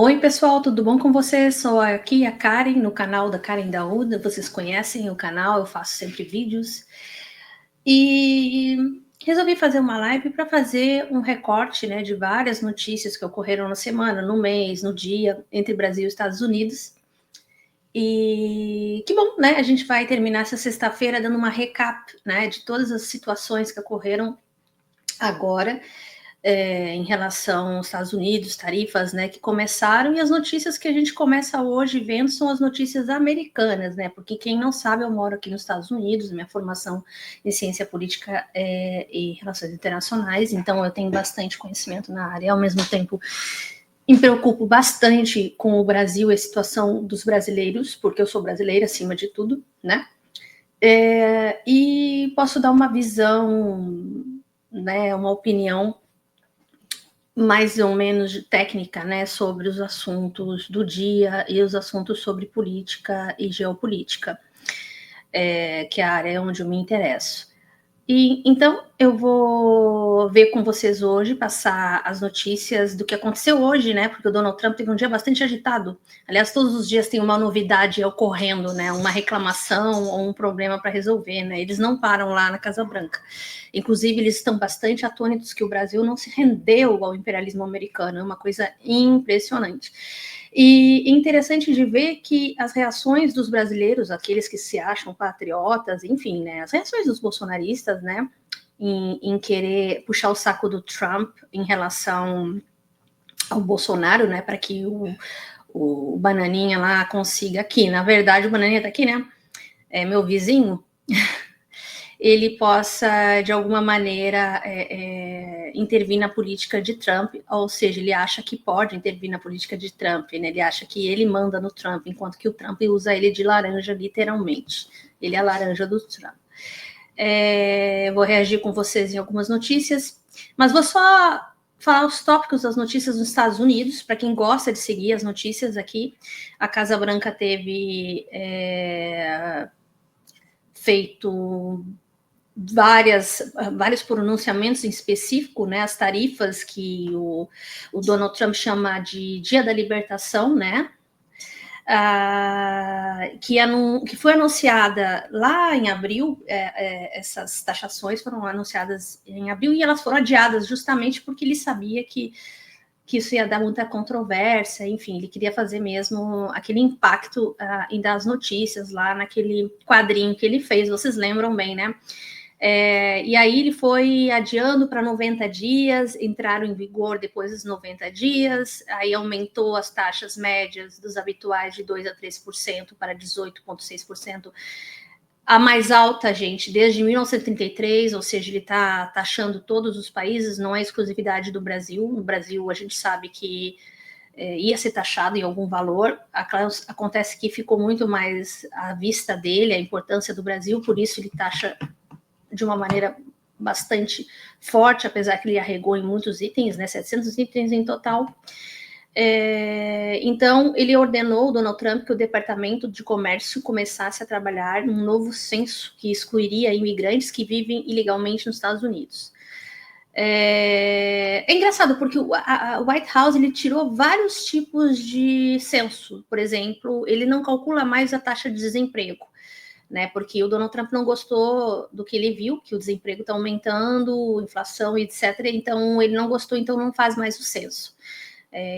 Oi, pessoal, tudo bom com vocês? Sou aqui a Karen, no canal da Karen Daúda. Vocês conhecem o canal, eu faço sempre vídeos. E resolvi fazer uma live para fazer um recorte, né, de várias notícias que ocorreram na semana, no mês, no dia, entre Brasil e Estados Unidos. E que bom, né? A gente vai terminar essa sexta-feira dando uma recap, né, de todas as situações que ocorreram agora. Em relação aos Estados Unidos, tarifas, né, que começaram, e as notícias que a gente começa hoje vendo são as notícias americanas, né, porque quem não sabe, eu moro aqui nos Estados Unidos, minha formação em ciência política e relações internacionais, então eu tenho bastante conhecimento na área, ao mesmo tempo me preocupo bastante com o Brasil e a situação dos brasileiros, porque eu sou brasileira acima de tudo, né, e posso dar uma visão, né, uma opinião mais ou menos técnica, né, sobre os assuntos do dia e os assuntos sobre política e geopolítica, que é a área onde eu me interesso. E então eu vou ver com vocês hoje, passar as notícias do que aconteceu hoje, né? Porque o Donald Trump teve um dia bastante agitado. Aliás, todos os dias tem uma novidade ocorrendo, né? Uma reclamação ou um problema para resolver, né? Eles não param lá na Casa Branca. Inclusive, eles estão bastante atônitos que o Brasil não se rendeu ao imperialismo americano. É uma coisa impressionante. E interessante de ver que as reações dos brasileiros, aqueles que se acham patriotas, enfim, né, as reações dos bolsonaristas, né, em querer puxar o saco do Trump em relação ao Bolsonaro, né, para que o Bananinha lá consiga aqui. Na verdade, o Bananinha tá aqui, né? É meu vizinho. Ele possa, de alguma maneira, intervir na política de Trump, ou seja, ele acha que pode intervir na política de Trump, né? Ele acha que ele manda no Trump, enquanto que o Trump usa ele de laranja, literalmente. Ele é a laranja do Trump. Vou reagir com vocês em algumas notícias, mas vou só falar os tópicos das notícias nos Estados Unidos, para quem gosta de seguir as notícias aqui. A Casa Branca teve feito vários pronunciamentos em específico, né, as tarifas que o Donald Trump chama de Dia da Libertação, né, que foi anunciada lá em abril, essas taxações foram anunciadas em abril e elas foram adiadas justamente porque ele sabia que isso ia dar muita controvérsia, enfim, ele queria fazer mesmo aquele impacto em dar as notícias lá naquele quadrinho que ele fez, vocês lembram bem, né? E aí ele foi adiando para 90 dias, entraram em vigor depois dos 90 dias, aí aumentou as taxas médias dos habituais de 2% a 3% para 18,6%. A mais alta, gente, desde 1933, ou seja, ele está taxando todos os países, não é exclusividade do Brasil. No Brasil, a gente sabe que ia ser taxado em algum valor. Acontece que ficou muito mais à vista dele a importância do Brasil, por isso ele taxa de uma maneira bastante forte, apesar que ele arregou em muitos itens, né, 700 itens em total. Então, ele ordenou, Donald Trump, que o Departamento de Comércio começasse a trabalhar num novo censo que excluiria imigrantes que vivem ilegalmente nos Estados Unidos. É engraçado, porque o White House ele tirou vários tipos de censo. Por exemplo, ele não calcula mais a taxa de desemprego, né? Porque o Donald Trump não gostou do que ele viu, que o desemprego está aumentando, inflação, etc. Então, ele não gostou, então não faz mais o censo.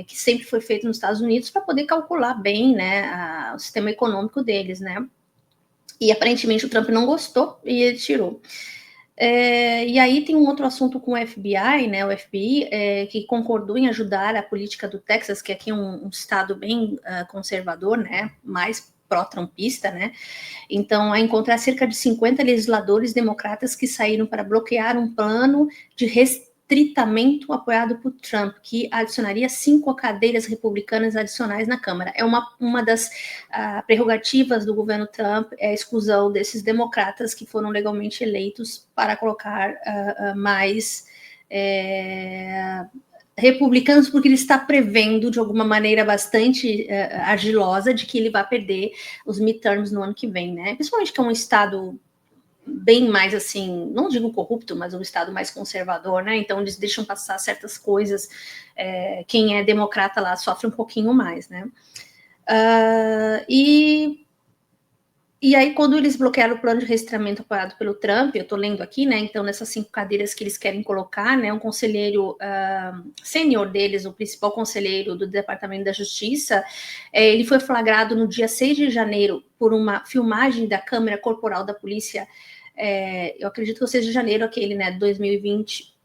Que sempre foi feito nos Estados Unidos para poder calcular bem, né, o sistema econômico deles, né? E aparentemente o Trump não gostou e ele tirou. E aí tem um outro assunto com o FBI, né? O FBI que concordou em ajudar a política do Texas, que aqui é um estado bem conservador, né? Mais pró-trumpista, né? Então, a encontrar cerca de 50 legisladores democratas que saíram para bloquear um plano de restritamento apoiado por Trump, que adicionaria 5 cadeiras republicanas adicionais na Câmara. É uma das prerrogativas do governo Trump, é a exclusão desses democratas que foram legalmente eleitos para colocar mais republicanos, porque ele está prevendo de alguma maneira bastante argilosa de que ele vai perder os midterms no ano que vem, né? Principalmente que é um estado bem mais assim, não digo corrupto, mas um Estado mais conservador, né? Então eles deixam passar certas coisas. Quem é democrata lá sofre um pouquinho mais, né? E aí, quando eles bloquearam o plano de registramento apoiado pelo Trump, eu estou lendo aqui, né? Então, nessas 5 cadeiras que eles querem colocar, né? Um conselheiro sênior deles, o principal conselheiro do Departamento da Justiça, ele foi flagrado no dia 6 de janeiro por uma filmagem da câmera corporal da polícia. Eu acredito que o 6 de janeiro, aquele, né? De 2020.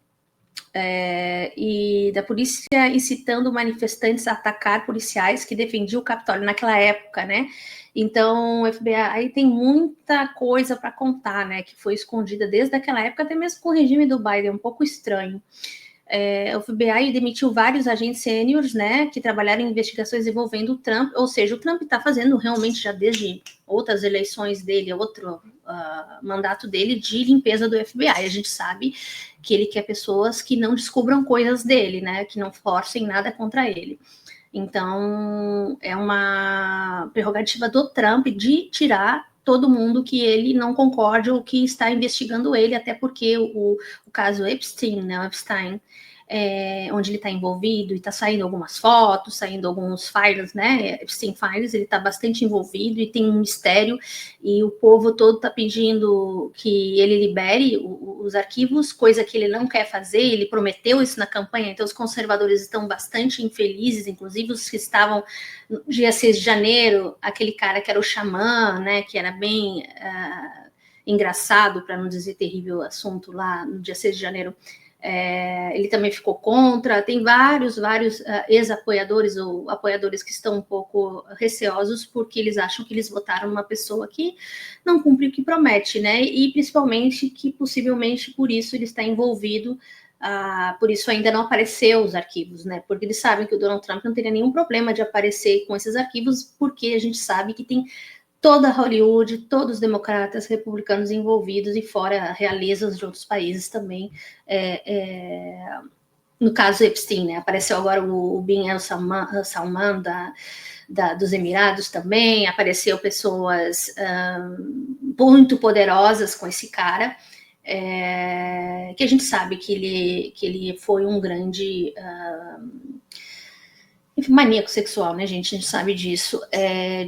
E da polícia incitando manifestantes a atacar policiais que defendiam o Capitólio naquela época, né? Então, o FBI aí tem muita coisa para contar, né? Que foi escondida desde aquela época, até mesmo com o regime do Biden, um pouco estranho. O FBI demitiu vários agentes sêniores, né? Que trabalharam em investigações envolvendo o Trump, ou seja, o Trump está fazendo realmente já desde outras eleições dele, outro mandato dele de limpeza do FBI. A gente sabe que ele quer pessoas que não descubram coisas dele, né? Que não forcem nada contra ele. Então, é uma prerrogativa do Trump de tirar todo mundo que ele não concorde ou que está investigando ele, até porque o caso Epstein, né, onde ele está envolvido e está saindo algumas fotos, saindo alguns files, né, Epstein Files, ele está bastante envolvido e tem um mistério, e o povo todo está pedindo que ele libere os arquivos, coisa que ele não quer fazer, ele prometeu isso na campanha, então os conservadores estão bastante infelizes, inclusive os que estavam no dia 6 de janeiro, aquele cara que era o xamã, né, que era bem engraçado, para não dizer terrível assunto lá no dia 6 de janeiro, ele também ficou contra. Tem vários ex-apoiadores ou apoiadores que estão um pouco receosos porque eles acham que eles votaram uma pessoa que não cumpre o que promete, né? E principalmente que possivelmente por isso ele está envolvido, por isso ainda não apareceu os arquivos, né? Porque eles sabem que o Donald Trump não teria nenhum problema de aparecer com esses arquivos, porque a gente sabe que tem toda Hollywood, todos os democratas, republicanos envolvidos e fora realezas de outros países também. No caso Epstein, né? Apareceu agora o Bin Salman dos Emirados também, apareceu pessoas muito poderosas com esse cara, que a gente sabe que ele foi um grande maníaco sexual, né, gente? A gente sabe disso,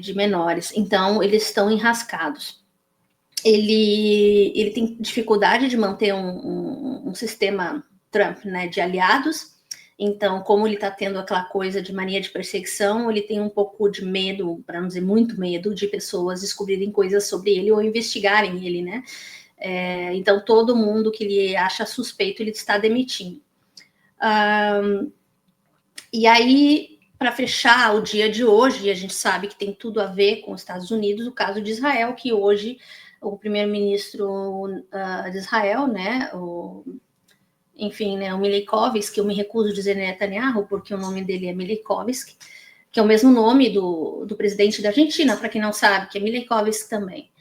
de menores. Então, eles estão enrascados. Ele tem dificuldade de manter um sistema Trump, né, de aliados. Então, como ele está tendo aquela coisa de mania de perseguição, ele tem um pouco de medo, para não dizer muito medo, de pessoas descobrirem coisas sobre ele ou investigarem ele, né? Então, todo mundo que ele acha suspeito, ele está demitindo. E aí, para fechar o dia de hoje, e a gente sabe que tem tudo a ver com os Estados Unidos, o caso de Israel, que hoje o primeiro-ministro de Israel, né, o Mileikovski, que eu me recuso a dizer Netanyahu, porque o nome dele é Mileikovski, que é o mesmo nome do presidente da Argentina, para quem não sabe, que é Mileikovski também,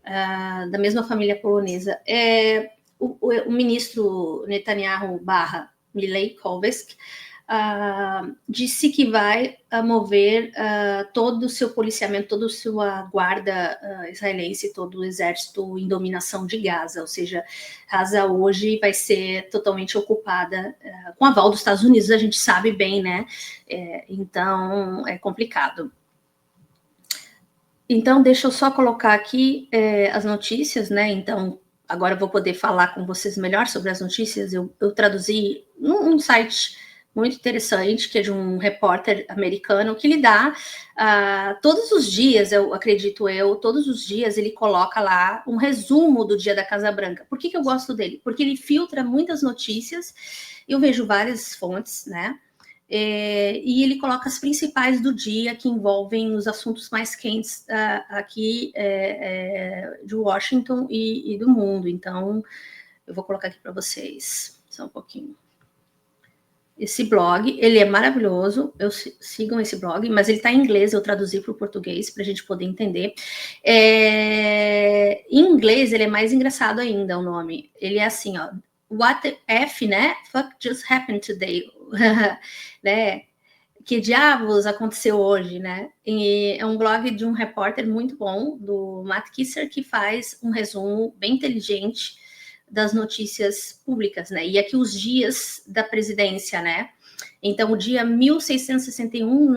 da mesma família polonesa. O ministro Netanyahu / Mileikovski disse que vai mover todo o seu policiamento, toda a sua guarda israelense, todo o exército em dominação de Gaza, ou seja, Gaza hoje vai ser totalmente ocupada com aval dos Estados Unidos, a gente sabe bem, né? Então, é complicado. Então, deixa eu só colocar aqui as notícias, né? Então, agora eu vou poder falar com vocês melhor sobre as notícias. Eu traduzi num site muito interessante, que é de um repórter americano, que ele dá todos os dias, todos os dias ele coloca lá um resumo do dia da Casa Branca. Por que eu gosto dele? Porque ele filtra muitas notícias, eu vejo várias fontes, né? E ele coloca as principais do dia que envolvem os assuntos mais quentes aqui de Washington e do mundo. Então, eu vou colocar aqui para vocês, só um pouquinho. Esse blog, ele é maravilhoso, sigam esse blog, mas ele está em inglês, eu traduzi para o português para a gente poder entender. Em inglês, ele é mais engraçado ainda, o nome. Ele é assim, ó, what if, né? Fuck just happened today, né? que diabos aconteceu hoje, né? E é um blog de um repórter muito bom, do Matt Kisser, que faz um resumo bem inteligente das notícias públicas, né? E aqui os dias da presidência, né? Então, o dia 1661,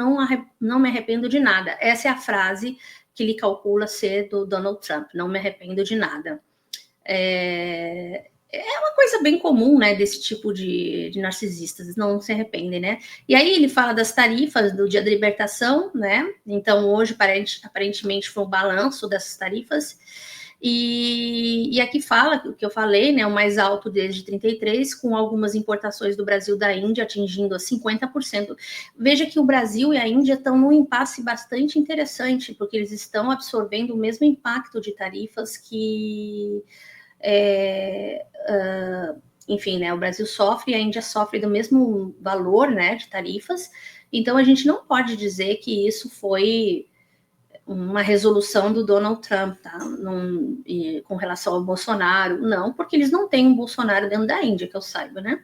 não me arrependo de nada. Essa é a frase que ele calcula ser do Donald Trump, não me arrependo de nada. É uma coisa bem comum, né, desse tipo de narcisistas, não se arrependem, né? E aí ele fala das tarifas do Dia da Libertação, né? Então, hoje, aparentemente, foi um balanço dessas tarifas. E aqui fala o que eu falei, né? O mais alto desde 33, com algumas importações do Brasil da Índia atingindo a 50%. Veja que o Brasil e a Índia estão num impasse bastante interessante, porque eles estão absorvendo o mesmo impacto de tarifas que enfim, né, o Brasil sofre e a Índia sofre do mesmo valor, né, de tarifas. Então, a gente não pode dizer que isso foi uma resolução do Donald Trump, tá? Com relação ao Bolsonaro, não, porque eles não têm um Bolsonaro dentro da Índia, que eu saiba, né?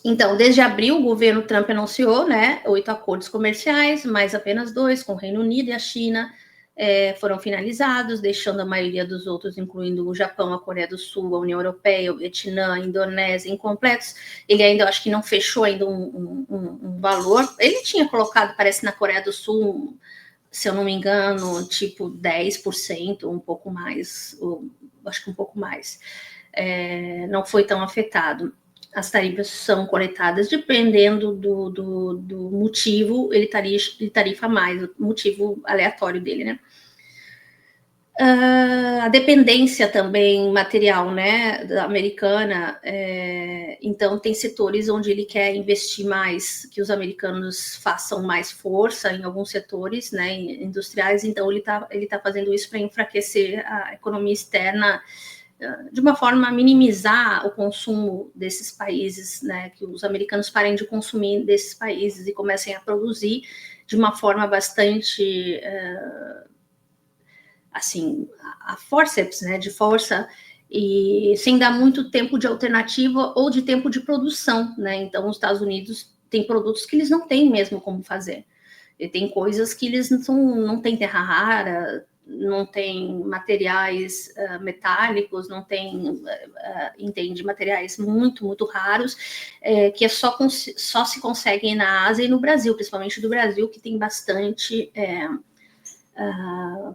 Então, desde abril, o governo Trump anunciou, né, 8 acordos comerciais, mais apenas 2 com o Reino Unido e a China, foram finalizados, deixando a maioria dos outros, incluindo o Japão, a Coreia do Sul, a União Europeia, o Vietnã, a Indonésia, incompletos. Ele ainda, acho que não fechou ainda um valor. Ele tinha colocado, parece, na Coreia do Sul, se eu não me engano, tipo 10%, um pouco mais, acho que um pouco mais. Não foi tão afetado. As tarifas são coletadas dependendo do motivo, ele tarifa mais, o motivo aleatório dele, né? A dependência também material, né, da americana, então tem setores onde ele quer investir mais, que os americanos façam mais força em alguns setores, né, industriais, então ele tá fazendo isso para enfraquecer a economia externa, de uma forma a minimizar o consumo desses países, né, que os americanos parem de consumir desses países e comecem a produzir de uma forma bastante assim, a forceps, né, de força, e sem dar muito tempo de alternativa ou de tempo de produção, né? Então, os Estados Unidos têm produtos que eles não têm mesmo como fazer. E tem coisas que eles não têm terra rara, não tem materiais metálicos, não tem, entende, materiais muito, muito raros, que só se conseguem na Ásia e no Brasil, principalmente do Brasil, que tem bastante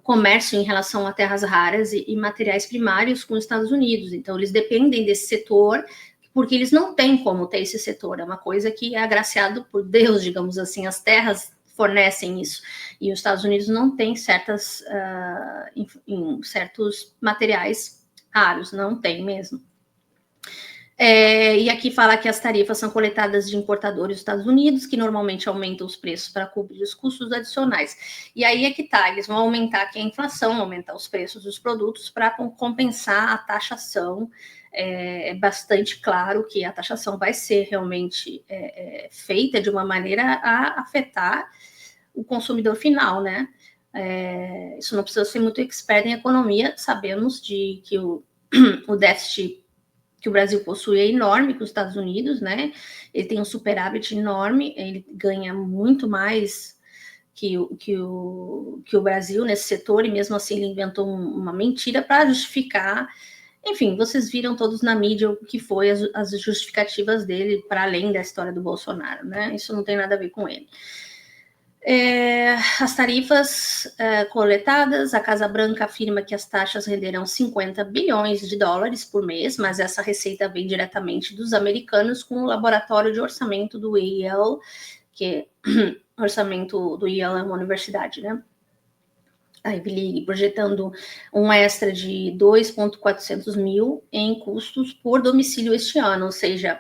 comércio em relação a terras raras e materiais primários com os Estados Unidos. Então, eles dependem desse setor, porque eles não têm como ter esse setor. É uma coisa que é agraciado por Deus, digamos assim, as terras fornecem isso. E os Estados Unidos não têm certos materiais raros, não tem mesmo. E aqui fala que as tarifas são coletadas de importadores dos Estados Unidos, que normalmente aumentam os preços para cobrir os custos adicionais. E aí é que tá, eles vão aumentar aqui a inflação, aumentar os preços dos produtos para compensar a taxação. É bastante claro que a taxação vai ser realmente feita de uma maneira a afetar o consumidor final, né? Isso não precisa ser muito expert em economia, sabemos que o déficit que o Brasil possui é enorme com os Estados Unidos, né? Ele tem um superávit enorme, ele ganha muito mais que o Brasil nesse setor, e mesmo assim ele inventou uma mentira para justificar. Enfim, vocês viram todos na mídia o que foi as justificativas dele para além da história do Bolsonaro, né? Isso não tem nada a ver com ele. As tarifas coletadas, a Casa Branca afirma que as taxas renderão 50 bilhões de dólares por mês, mas essa receita vem diretamente dos americanos com o laboratório de orçamento do Yale, que o orçamento do Yale é uma universidade, né? A Ivy League, projetando um extra de 2.400 mil em custos por domicílio este ano, ou seja,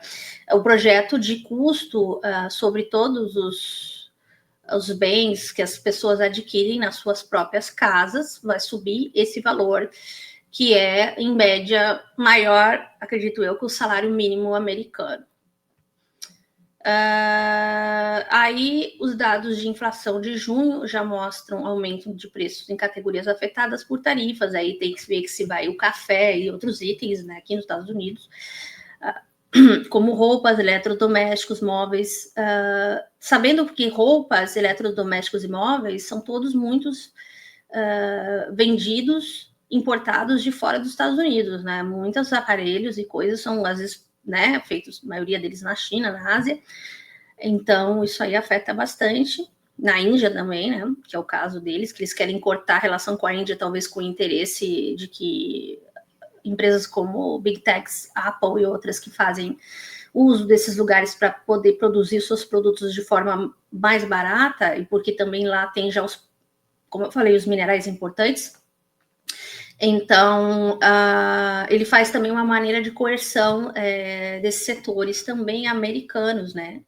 o projeto de custo sobre todos os bens que as pessoas adquirem nas suas próprias casas, vai subir esse valor, que é, em média, maior, acredito eu, que o salário mínimo americano. Aí, os dados de inflação de junho já mostram aumento de preços em categorias afetadas por tarifas. Aí tem que ver que se vai o café e outros itens, né, aqui nos Estados Unidos. como roupas, eletrodomésticos, móveis, sabendo que roupas, eletrodomésticos e móveis são todos muitos vendidos, importados de fora dos Estados Unidos, né? Muitos aparelhos e coisas são, às vezes, né, feitos, a maioria deles na China, na Ásia. Então, isso aí afeta bastante. Na Índia também, né? Que é o caso deles, que eles querem cortar a relação com a Índia, talvez com o interesse de que empresas como Big Techs, Apple e outras que fazem uso desses lugares para poder produzir seus produtos de forma mais barata, e porque também lá tem já os, como eu falei, os minerais importantes. Então, ele faz também uma maneira de coerção desses setores também americanos, né?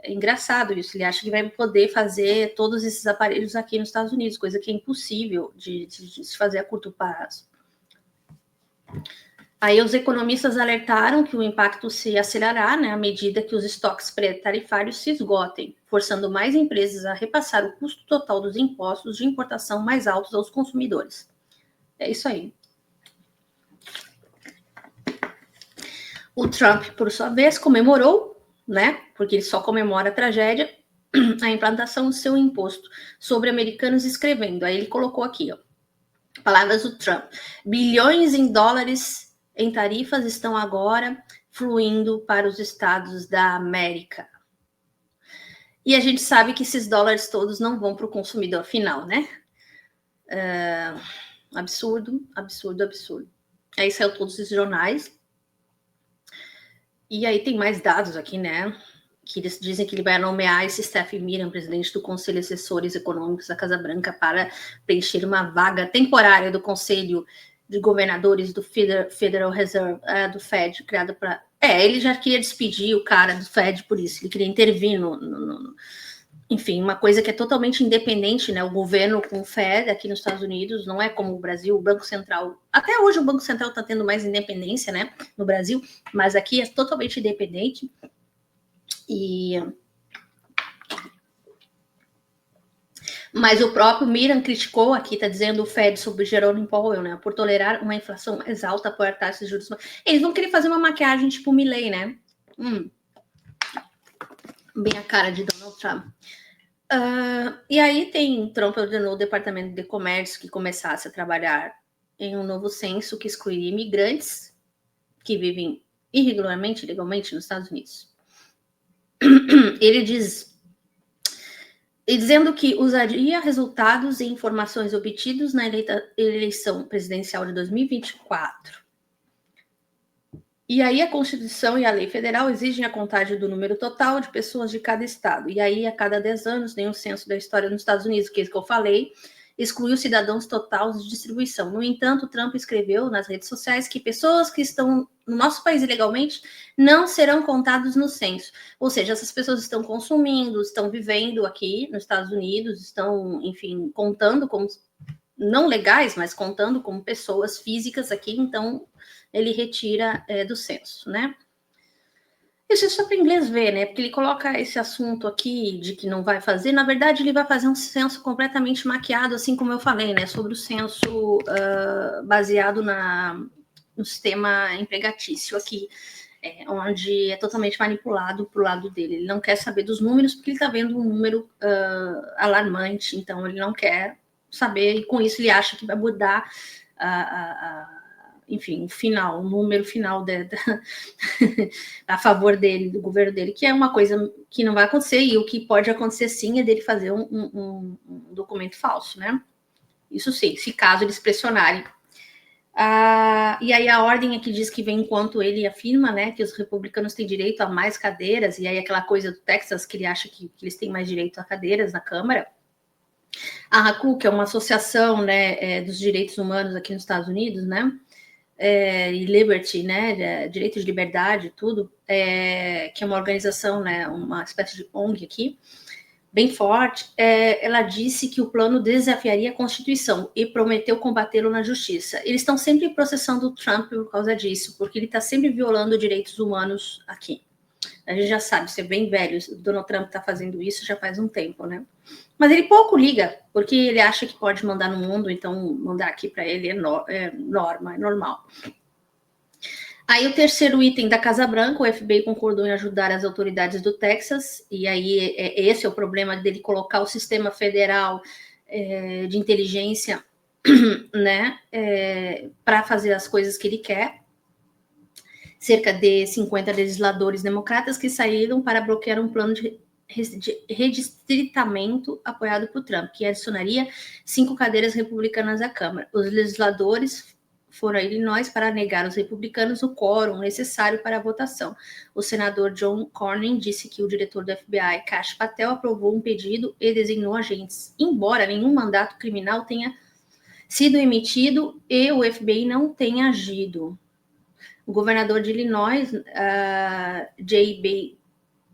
É engraçado isso, ele acha que vai poder fazer todos esses aparelhos aqui nos Estados Unidos, coisa que é impossível de se fazer a curto prazo. Aí os economistas alertaram que o impacto se acelerará, né, à medida que os estoques pré-tarifários se esgotem, forçando mais empresas a repassar o custo total dos impostos de importação mais altos aos consumidores. É isso aí. O Trump, por sua vez, comemorou, né, porque ele só comemora a tragédia, a implantação do seu imposto sobre americanos, escrevendo. Aí ele colocou aqui, ó, palavras do Trump: bilhões em dólares em tarifas estão agora fluindo para os estados da América. E a gente sabe que esses dólares todos não vão para o consumidor final, né? Absurdo, absurdo, absurdo. Aí saiu todos os jornais. E aí tem mais dados aqui, né? Que eles dizem que ele vai nomear esse Stephen Miller, presidente do Conselho de Assessores Econômicos da Casa Branca, para preencher uma vaga temporária do Conselho de Governadores do Federal Reserve, do Fed, criado para... ele já queria despedir o cara do Fed por isso, ele queria intervir enfim, uma coisa que é totalmente independente, né? O governo com o Fed aqui nos Estados Unidos, não é como o Brasil, o Banco Central. Até hoje o Banco Central está tendo mais independência, né? No Brasil, mas aqui é totalmente independente. Mas o próprio Miran criticou aqui, está dizendo o Fed sobre Jerome Powell, né? Por tolerar uma inflação mais alta, apoiar taxas de juros. Eles vão querer fazer uma maquiagem tipo Milley, né? Bem a cara de Donald Trump. E aí Trump ordenou o Departamento de Comércio que começasse a trabalhar em um novo censo que excluiria imigrantes que vivem irregularmente, ilegalmente nos Estados Unidos. Ele diz, dizendo que usaria resultados e informações obtidos na eleição presidencial de 2024. E aí a Constituição e a lei federal exigem a contagem do número total de pessoas de cada estado. E aí, a cada 10 anos, tem um censo da história nos Estados Unidos, que é isso que eu falei, excluiu cidadãos totais de distribuição. No entanto, Trump escreveu nas redes sociais que pessoas que estão no nosso país ilegalmente não serão contados no censo. Ou seja, essas pessoas estão consumindo, estão vivendo aqui nos Estados Unidos, estão, enfim, contando como, não legais, mas contando como pessoas físicas aqui, então ele retira do censo, né? Isso é só para o inglês ver, né? Porque ele coloca esse assunto aqui de que não vai fazer. Na verdade, ele vai fazer um censo completamente maquiado, assim como eu falei, né? Sobre o censo baseado no sistema empregatício aqui, onde é totalmente manipulado para o lado dele. Ele não quer saber dos números porque ele está vendo um número alarmante, então ele não quer saber, e com isso ele acha que vai mudar enfim, o número final a favor dele, do governo dele, que é uma coisa que não vai acontecer, e o que pode acontecer sim é dele fazer um documento falso, né? Isso sim, se caso eles pressionarem. E aí a ordem aqui diz que vem enquanto ele afirma, né, que os republicanos têm direito a mais cadeiras, e aí aquela coisa do Texas, que ele acha que eles têm mais direito a cadeiras na Câmara. A RACU, que é uma associação, né, dos direitos humanos aqui nos Estados Unidos, né, e Liberty, né, direito de liberdade, tudo, que é uma organização, né, uma espécie de ONG aqui, bem forte, ela disse que o plano desafiaria a Constituição e prometeu combatê-lo na justiça. Eles estão sempre processando o Trump por causa disso, porque ele está sempre violando direitos humanos aqui. A gente já sabe, isso é bem velho, o Donald Trump está fazendo isso já faz um tempo, né? Mas ele pouco liga, porque ele acha que pode mandar no mundo, então mandar aqui para ele é norma, é normal. Aí o terceiro item da Casa Branca, o FBI concordou em ajudar as autoridades do Texas, e aí esse é o problema dele colocar o sistema federal de inteligência, né, para fazer as coisas que ele quer. Cerca de 50 legisladores democratas que saíram para bloquear um plano de redistritamento apoiado por Trump, que adicionaria 5 cadeiras republicanas à Câmara. Os legisladores foram a Illinois para negar aos republicanos o quórum necessário para a votação. O senador John Cornyn disse que o diretor do FBI, Kash Patel, aprovou um pedido e designou agentes, embora nenhum mandato criminal tenha sido emitido e o FBI não tenha agido. O governador de Illinois, J.B.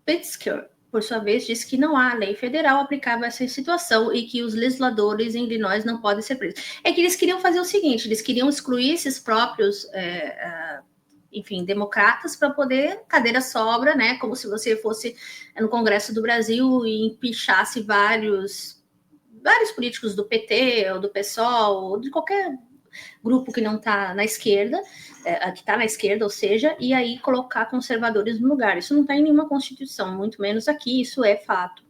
Pritzker, por sua vez, disse que não há lei federal aplicável a essa situação e que os legisladores em Illinois não podem ser presos. É que eles queriam fazer o seguinte, eles queriam excluir esses próprios, enfim, democratas para poder, cadeira sobra, né, como se você fosse no Congresso do Brasil e empichasse vários políticos do PT, ou do PSOL, ou de qualquer grupo que não está na esquerda, que está na esquerda, ou seja, e aí colocar conservadores no lugar. Isso não está em nenhuma Constituição, muito menos aqui, isso é fato.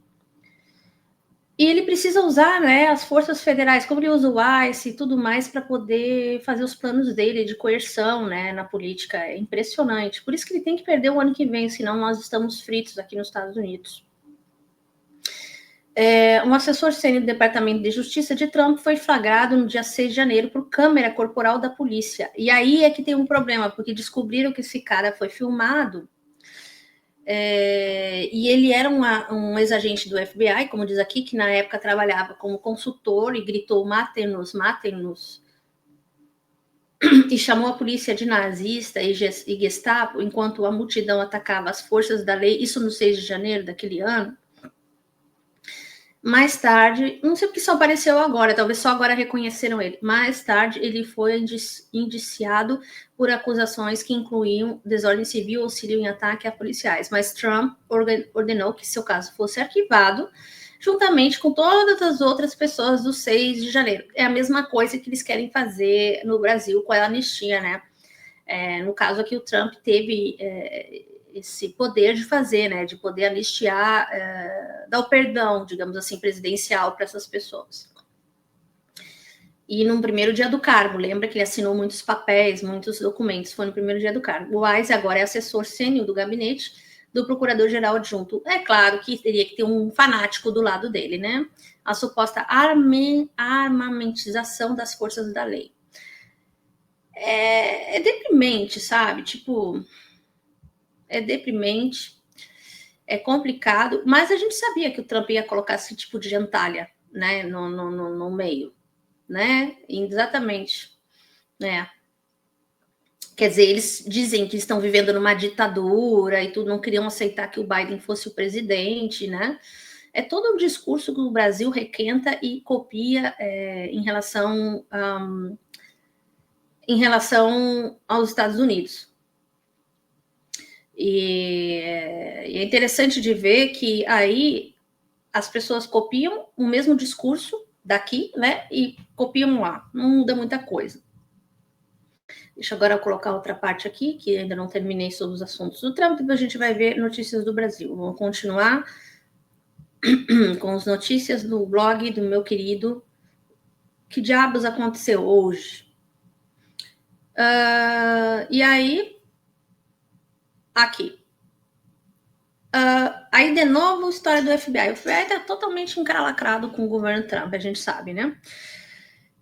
E ele precisa usar, né, as forças federais, como ele usa o ICE e tudo mais, para poder fazer os planos dele de coerção, né, na política. É impressionante. Por isso que ele tem que perder o ano que vem, senão nós estamos fritos aqui nos Estados Unidos. Um assessor sênior do Departamento de Justiça de Trump foi flagrado no dia 6 de janeiro por câmera corporal da polícia. E aí é que tem um problema, porque descobriram que esse cara foi filmado e ele era um ex-agente do FBI, como diz aqui, que na época trabalhava como consultor e gritou matem-nos, matem-nos, e chamou a polícia de nazista e Gestapo, enquanto a multidão atacava as forças da lei, isso no 6 de janeiro daquele ano. Mais tarde, não sei porque só apareceu agora, talvez só agora reconheceram ele. Mais tarde, ele foi indiciado por acusações que incluíam desordem civil, auxílio em ataque a policiais. Mas Trump ordenou que seu caso fosse arquivado, juntamente com todas as outras pessoas do 6 de janeiro. É a mesma coisa que eles querem fazer no Brasil com a anistia, né? No caso aqui, o Trump teve esse poder de fazer, né, de poder anistiar, dar o perdão, digamos assim, presidencial para essas pessoas. E no primeiro dia do cargo, lembra que ele assinou muitos papéis, muitos documentos, foi no primeiro dia do cargo. O Wise agora é assessor sênior do gabinete do procurador-geral adjunto. É claro que teria que ter um fanático do lado dele, né? A suposta armamentização das forças da lei. É deprimente, sabe? Tipo, é deprimente, é complicado, mas a gente sabia que o Trump ia colocar esse tipo de gentalha, né, no meio, né, exatamente, né. Quer dizer, eles dizem que estão vivendo numa ditadura e tudo, não queriam aceitar que o Biden fosse o presidente, né. É todo um discurso que o Brasil requenta e copia em relação aos Estados Unidos. E é interessante de ver que aí as pessoas copiam o mesmo discurso daqui, né? E copiam lá. Não muda muita coisa. Deixa agora eu colocar outra parte aqui, que ainda não terminei sobre os assuntos do Trump, depois a gente vai ver notícias do Brasil. Vamos continuar com as notícias do blog do meu querido. Que diabos aconteceu hoje? E aí, aqui. Aí, de novo, história do FBI. O FBI está totalmente encalacrado com o governo Trump, a gente sabe, né?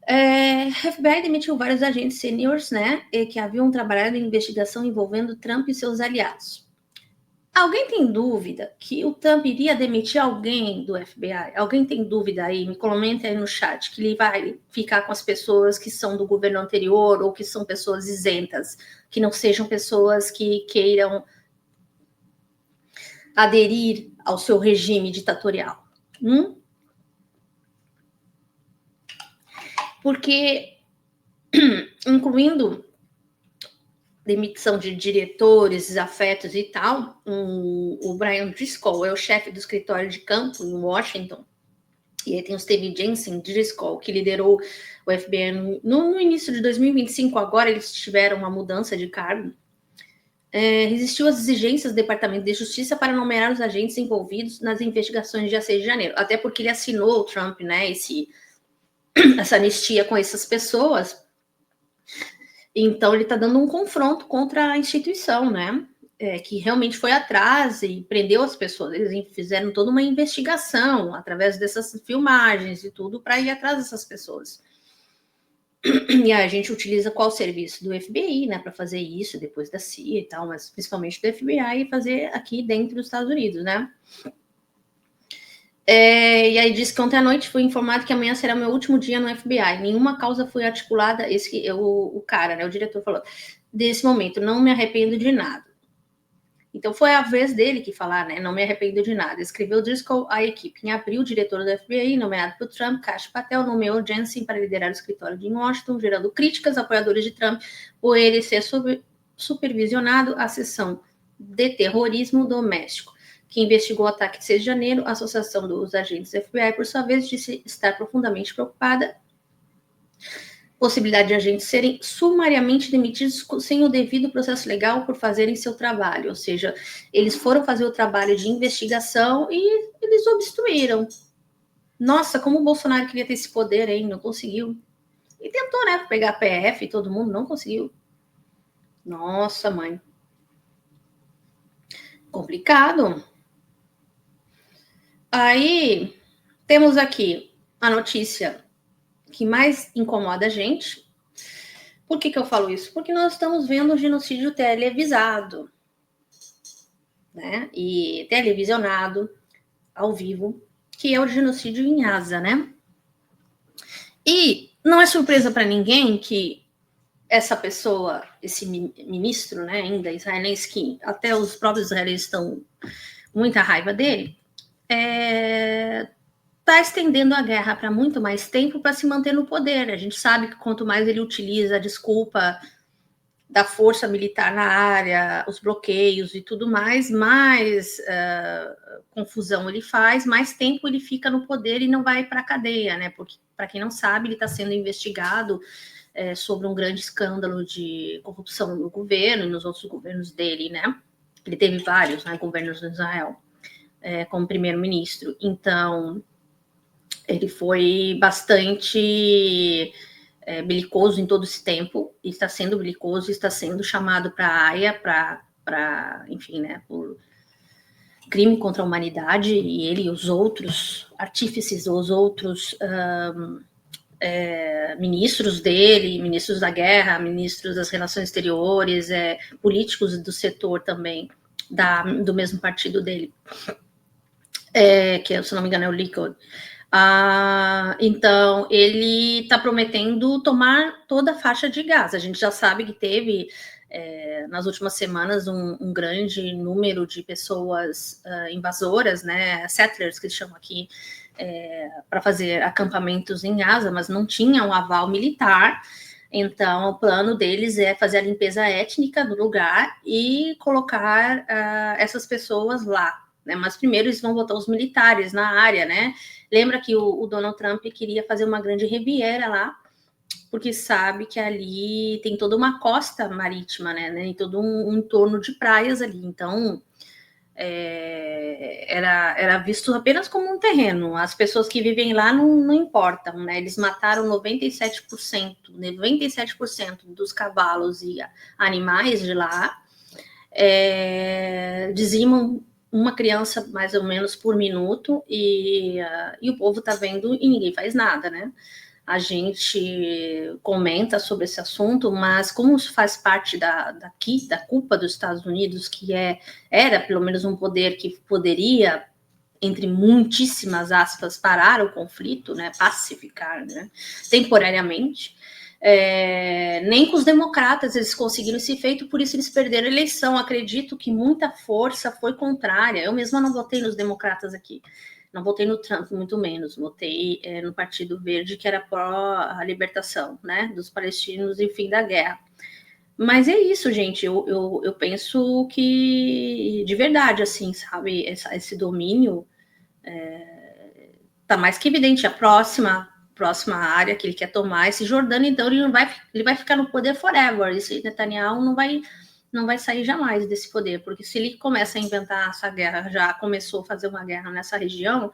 O FBI demitiu vários agentes seniors, né, que haviam trabalhado em investigação envolvendo Trump e seus aliados. Alguém tem dúvida que o Trump iria demitir alguém do FBI? Alguém tem dúvida aí? Me comenta aí no chat que ele vai ficar com as pessoas que são do governo anterior ou que são pessoas isentas, que não sejam pessoas que queiram aderir ao seu regime ditatorial. Porque, incluindo demissão de diretores, desafetos e tal, o Brian Driscoll é o chefe do escritório de campo em Washington, e aí tem o Steve Jensen Driscoll, que liderou o FBI no início de 2025, agora eles tiveram uma mudança de cargo, resistiu às exigências do Departamento de Justiça para nomear os agentes envolvidos nas investigações de dia 6 de janeiro. Até porque ele assinou, o Trump, né, essa anistia com essas pessoas. Então, ele está dando um confronto contra a instituição, né? Que realmente foi atrás e prendeu as pessoas. Eles fizeram toda uma investigação através dessas filmagens e tudo para ir atrás dessas pessoas. E a gente utiliza qual serviço? Do FBI, né, para fazer isso, depois da CIA e tal, mas principalmente do FBI e fazer aqui dentro dos Estados Unidos, né? E aí disse que ontem à noite fui informado que amanhã será meu último dia no FBI. Nenhuma causa foi articulada. O cara, né, o diretor falou, desse momento, não me arrependo de nada. Então foi a vez dele que falar, né? Não me arrependo de nada. Escreveu Driscoll à equipe. Em abril, o diretor do FBI, nomeado por Trump, Kash Patel, nomeou Jensen para liderar o escritório de Washington, gerando críticas a apoiadores de Trump por ele ser supervisionado à seção de terrorismo doméstico, que investigou o ataque de 6 de janeiro. A Associação dos Agentes do FBI, por sua vez, disse estar profundamente preocupada possibilidade de agentes serem sumariamente demitidos sem o devido processo legal por fazerem seu trabalho. Ou seja, eles foram fazer o trabalho de investigação e eles obstruíram. Nossa, como o Bolsonaro queria ter esse poder, hein? Não conseguiu. E tentou, né? Pegar a PF e todo mundo, não conseguiu. Nossa, mãe. Complicado. Aí, temos aqui a notícia que mais incomoda a gente. Por que eu falo isso? Porque nós estamos vendo o genocídio televisado, né? E televisionado, ao vivo, que é o genocídio em Gaza, né? E não é surpresa para ninguém que essa pessoa, esse ministro, né, ainda israelense, que até os próprios israelenses estão com muita raiva dele, está estendendo a guerra para muito mais tempo para se manter no poder. A gente sabe que quanto mais ele utiliza a desculpa da força militar na área, os bloqueios e tudo mais confusão ele faz, mais tempo ele fica no poder e não vai para a cadeia, né? Porque, para quem não sabe, ele está sendo investigado sobre um grande escândalo de corrupção no governo e nos outros governos dele, né? Ele teve vários, né, governos de Israel como primeiro-ministro. Então, ele foi bastante belicoso em todo esse tempo, e está sendo belicoso, está sendo chamado para a AIA, para, enfim, né, por crime contra a humanidade, e ele e os outros artífices, os outros ministros dele, ministros da guerra, ministros das relações exteriores, políticos do setor também, do mesmo partido dele, que, se não me engano, é o Likud. Então, ele está prometendo tomar toda a faixa de Gaza. A gente já sabe que teve, nas últimas semanas, um grande número de pessoas invasoras, né, settlers, que eles chamam aqui, para fazer acampamentos em Gaza, mas não tinham aval militar. Então, o plano deles é fazer a limpeza étnica do lugar e colocar essas pessoas lá, né? Mas primeiro eles vão botar os militares na área, né? Lembra que o Donald Trump queria fazer uma grande riviera lá, porque sabe que ali tem toda uma costa marítima, né? E todo um entorno de praias ali. Então, era visto apenas como um terreno. As pessoas que vivem lá não importam, né? Eles mataram 97% dos cavalos e animais de lá, dizimam uma criança mais ou menos por minuto, e o povo tá vendo e ninguém faz nada, né? A gente comenta sobre esse assunto, mas como isso faz parte da culpa dos Estados Unidos, que era pelo menos um poder que poderia, entre muitíssimas aspas, parar o conflito, né, pacificar, né, temporariamente, nem com os democratas eles conseguiram esse feito, por isso eles perderam a eleição. Acredito que muita força foi contrária. Eu mesma não votei nos democratas aqui, não votei no Trump, muito menos. Votei no Partido Verde, que era pró a libertação, né, dos palestinos e fim da guerra. Mas é isso, gente. Eu penso que, de verdade, assim, sabe, esse domínio tá mais que evidente. A próxima área que ele quer tomar, esse Jordânia, então ele vai ficar no poder forever. Esse Netanyahu não não vai sair jamais desse poder, porque se ele começa a inventar essa guerra, já começou a fazer uma guerra nessa região,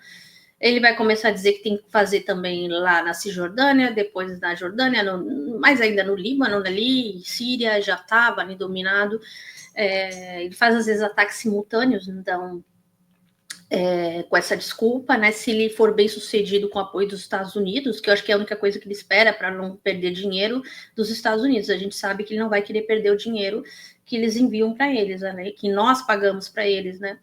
ele vai começar a dizer que tem que fazer também lá na Cisjordânia, depois na Jordânia, mais ainda no Líbano, ali, Síria, já estava ali dominado. Ele faz, às vezes, ataques simultâneos, então, com essa desculpa, né? Se ele for bem sucedido com o apoio dos Estados Unidos, que eu acho que é a única coisa que ele espera para não perder dinheiro dos Estados Unidos. A gente sabe que ele não vai querer perder o dinheiro que eles enviam para eles, né? Que nós pagamos para eles, né?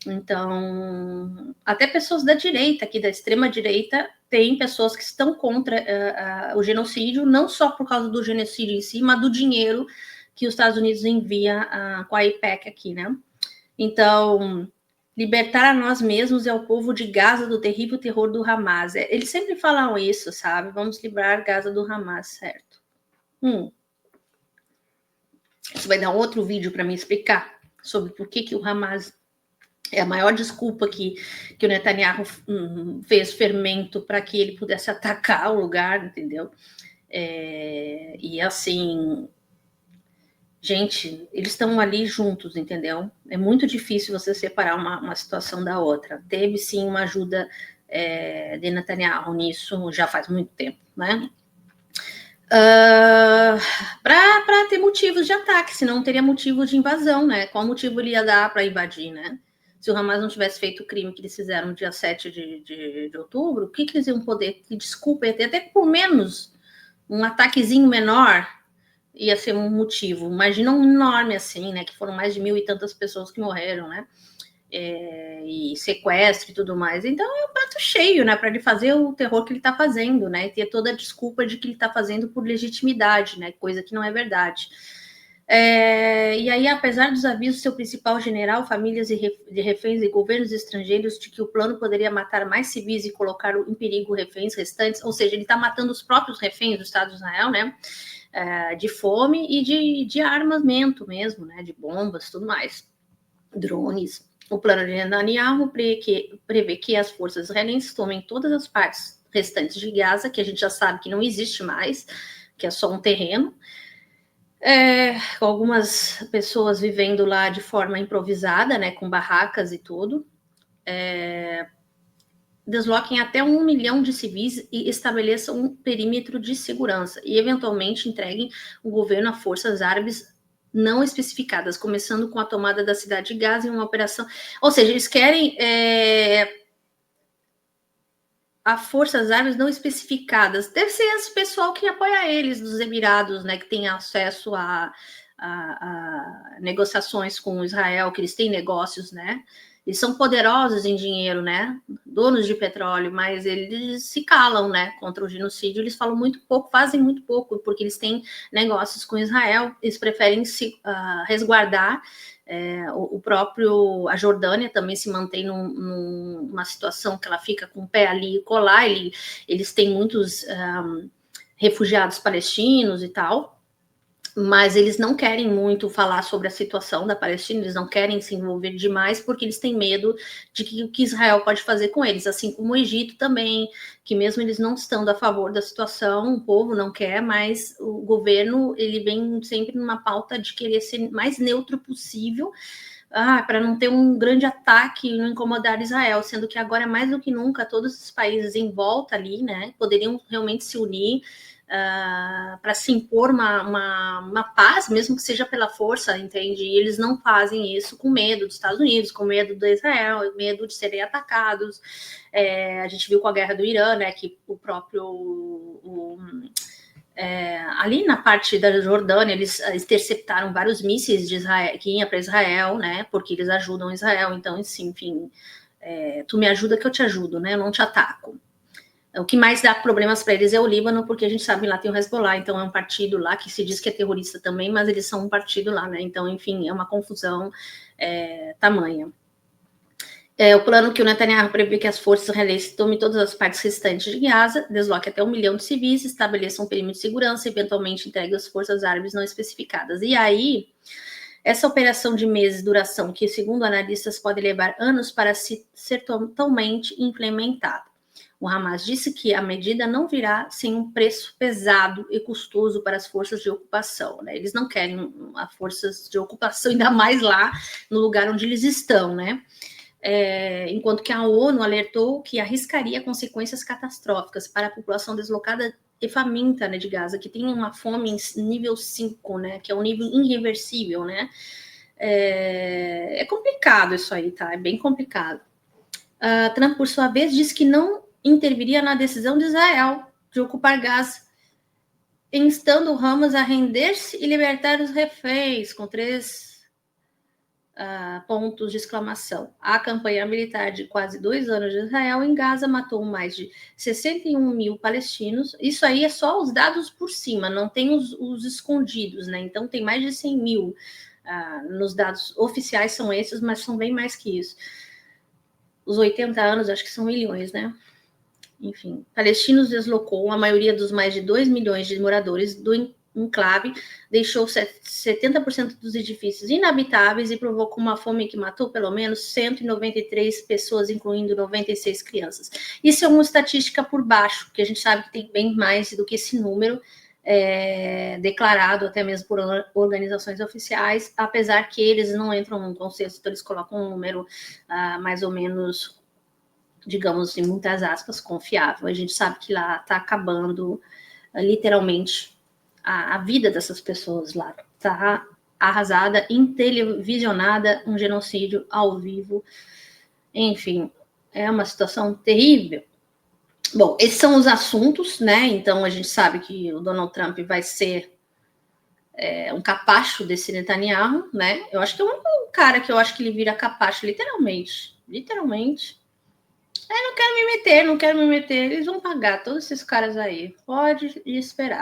Então, até pessoas da direita, aqui da extrema-direita, tem pessoas que estão contra o genocídio, não só por causa do genocídio em si, mas do dinheiro que os Estados Unidos envia com a AIPAC aqui, né? Então, libertar a nós mesmos é o povo de Gaza do terrível terror do Hamas. Eles sempre falam isso, sabe? Vamos livrar Gaza do Hamas, certo? Isso vai dar outro vídeo para me explicar sobre por que o Hamas é a maior desculpa que o Netanyahu fez fermento para que ele pudesse atacar o lugar, entendeu? E assim, gente, eles estão ali juntos, entendeu? É muito difícil você separar uma situação da outra. Teve sim uma ajuda de Netanyahu nisso já faz muito tempo, né? Para ter motivos de ataque, senão não teria motivo de invasão, né? Qual motivo ele ia dar para invadir, né? Se o Hamas não tivesse feito o crime que eles fizeram no dia 7 de outubro, o que eles iam poder? Que desculpa, ia ter até por menos um ataquezinho menor ia ser um motivo. Imagina um enorme assim, né? Que foram mais de 1.000 e tantas pessoas que morreram, né? E sequestro e tudo mais. Então é um prato cheio, né? Para ele fazer o terror que ele está fazendo, né? E ter toda a desculpa de que ele está fazendo por legitimidade, né? Coisa que não é verdade. E aí, apesar dos avisos do seu principal general, famílias de reféns e governos estrangeiros de que o plano poderia matar mais civis e colocar em perigo reféns restantes, ou seja, ele está matando os próprios reféns do Estado de Israel, né? De fome e de armamento mesmo, né? De bombas, tudo mais, drones. O plano de Netanyahu prevê que as forças israelenses tomem todas as partes restantes de Gaza, que a gente já sabe que não existe mais, que é só um terreno, com algumas pessoas vivendo lá de forma improvisada, né, com barracas e tudo. Desloquem até 1 milhão de civis e estabeleçam um perímetro de segurança e, eventualmente, entreguem o governo a forças árabes não especificadas, começando com a tomada da cidade de Gaza em uma operação... Ou seja, eles querem a forças árabes não especificadas. Deve ser esse pessoal que apoia eles, dos Emirados, né, que tem acesso a negociações com Israel, que eles têm negócios, né? Eles são poderosos em dinheiro, né? Donos de petróleo, mas eles se calam, né? Contra o genocídio, eles falam muito pouco, fazem muito pouco, porque eles têm negócios com Israel, eles preferem se resguardar. A Jordânia também se mantém numa situação que ela fica com o pé ali e colar. Eles têm muitos refugiados palestinos e tal, mas eles não querem muito falar sobre a situação da Palestina, eles não querem se envolver demais, porque eles têm medo de que o que Israel pode fazer com eles, assim como o Egito também, que mesmo eles não estando a favor da situação, o povo não quer, mas o governo, ele vem sempre numa pauta de querer ser mais neutro possível, para não ter um grande ataque e não incomodar Israel, sendo que agora, mais do que nunca, todos os países em volta ali, né, poderiam realmente se unir para se impor uma paz, mesmo que seja pela força, entende? E eles não fazem isso com medo dos Estados Unidos, com medo do Israel, medo de serem atacados. A gente viu com a guerra do Irã, né, que o próprio... ali na parte da Jordânia, eles interceptaram vários mísseis de Israel, que iam para Israel, né, porque eles ajudam Israel. Então, assim, enfim, tu me ajuda que eu te ajudo, né, eu não te ataco. O que mais dá problemas para eles é o Líbano, porque a gente sabe lá tem o Hezbollah, então é um partido lá que se diz que é terrorista também, mas eles são um partido lá, né? Então, enfim, é uma confusão tamanha. O plano que o Netanyahu prevê que as forças israelenses tomem todas as partes restantes de Gaza, desloquem até 1 milhão de civis, estabeleçam um perímetro de segurança, eventualmente entreguem as forças árabes não especificadas. E aí, essa operação de meses de duração, que segundo analistas pode levar anos para ser totalmente implementada. O Hamas disse que a medida não virá sem um preço pesado e custoso para as forças de ocupação, né? Eles não querem forças de ocupação, ainda mais lá no lugar onde eles estão, né? Enquanto que a ONU alertou que arriscaria consequências catastróficas para a população deslocada e faminta, né, de Gaza, que tem uma fome em nível 5, né, que é um nível irreversível, né? É complicado isso aí, tá? É bem complicado. Trump, por sua vez, disse que não interviria na decisão de Israel de ocupar Gaza, instando o Hamas a render-se e libertar os reféns, com 3 pontos de exclamação. A campanha militar de quase 2 anos de Israel em Gaza matou mais de 61 mil palestinos. Isso aí é só os dados por cima, não tem os escondidos, né? Então tem mais de 100 mil. Nos dados oficiais são esses, mas são bem mais que isso. Os 80 anos, acho que são milhões, né? Enfim, palestinos deslocou a maioria dos mais de 2 milhões de moradores do enclave, deixou 70% dos edifícios inabitáveis e provocou uma fome que matou pelo menos 193 pessoas, incluindo 96 crianças. Isso é uma estatística por baixo, que a gente sabe que tem bem mais do que esse número declarado até mesmo por organizações oficiais, apesar que eles não entram num consenso, então eles colocam um número mais ou menos, digamos, em muitas aspas, confiável. A gente sabe que lá está acabando literalmente a vida dessas pessoas lá. Está arrasada, intelevisionada, um genocídio ao vivo. Enfim, é uma situação terrível. Bom, esses são os assuntos, né? Então a gente sabe que o Donald Trump vai ser um capacho desse Netanyahu, né? Eu acho que é o único cara que eu acho que ele vira capacho, literalmente. Literalmente. Não quero me meter. Eles vão pagar todos esses caras aí. Pode esperar.